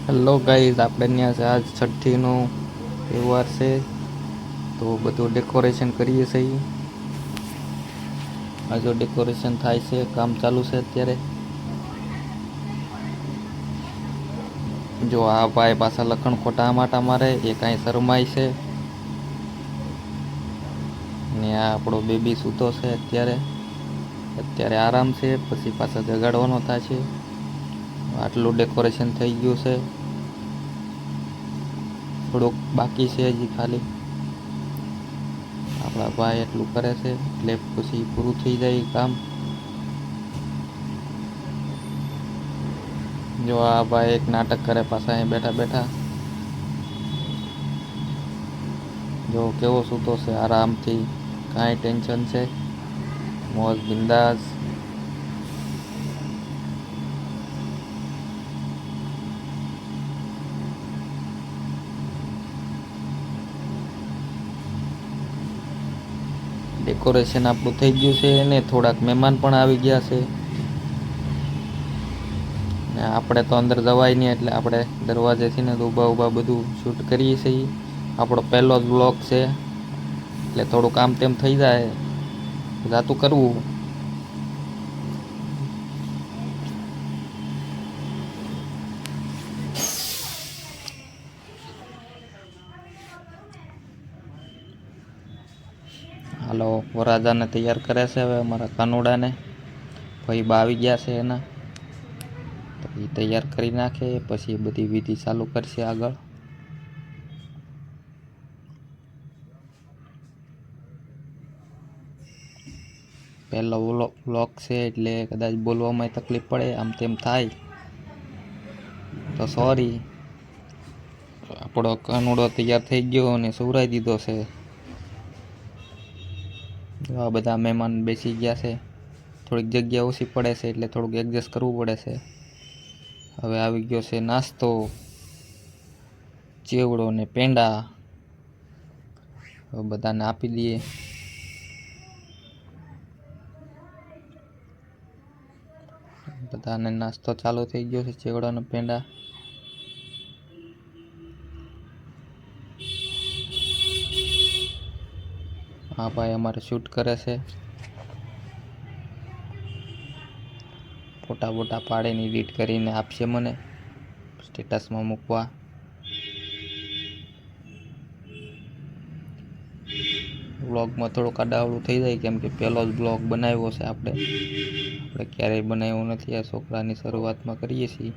Hello guys, આપણે ત્યાં છે આજ છઠ્ઠીનો તહેવાર છે તો બધું ડેકોરેશન કરીએ છીએ. આ જો ડેકોરેશન થાય છે, કામ ચાલુ છે અત્યારે. જો આ ભાઈ પાછા લખણ ખોટા આમાટા મારે, એ કાંઈ શરમાય છે ને આ આપણો બેબી સૂતો છે અત્યારે આરામ છે, પછી પાછા જગાડવાનો થાય છે. આટલું ડેકોરેશન થઈ ગયું છે, થોડુંક બાકી છે હજી. ખાલી આપણા ભાઈ એટલું કરે છે એટલે પછી પૂરું થઈ જાય કામ. જો આ ભાઈ એક નાટક કરે પાછા અહીં બેઠા બેઠા. જો કેવો સૂતો છે આરામથી, કાંઈ ટેન્શન છે, મોજ બિંદાસ. ડેકોરેશન આપણું થઈ ગયું છે ને થોડાક મહેમાન પણ આવી ગયા છે ને આપણે તો અંદર જવાય નહીં એટલે આપણે દરવાજેથી ને ઊભા ઊભા બધું શૂટ કરીએ છીએ. આપણો પહેલો જ બ્લોગ છે એટલે થોડુંક આમ તેમ થઈ જાય, જાતું કરવું. હાલો, વરાજાને તૈયાર કરે છે હવે અમારા કાનુડાને. ભાઈ બા આવી ગયા છે એના, તો એ તૈયાર કરી નાખે પછી બધી વિધિ ચાલુ કરશે આગળ. પહેલો વ્લોગ છે એટલે કદાચ બોલવામાં તકલીફ પડે, આમ તેમ થાય તો સોરી. આપણો કાનુડો તૈયાર થઈ ગયો અને સુવરાઈ દીધો છે. આ બધા મહેમાન બેસી ગયા છે, થોડીક જગ્યા ઓછી પડે છે એટલે થોડુંક એડજસ્ટ કરવું પડે છે. હવે આવી ગયો છે નાસ્તો, ચેવડો ને પેંડા. હવે બધાને આપી દઈએ. બધાને નાસ્તો ચાલુ થઈ ગયો છે, ચેવડા ને પેંડા. હા ભાઈ અમારે શૂટ કરે છે, ફોટા બોટા પાડીને એડિટ કરીને આપશે મને સ્ટેટસમાં મૂકવા. વ્લોગમાં થોડુંક આડાવડું થઈ જાય કેમ કે પહેલો જ બ્લોગ બનાવ્યો છે આપણે ક્યારેય બનાવ્યો નથી. આ છોકરાની શરૂઆતમાં કરીએ છીએ.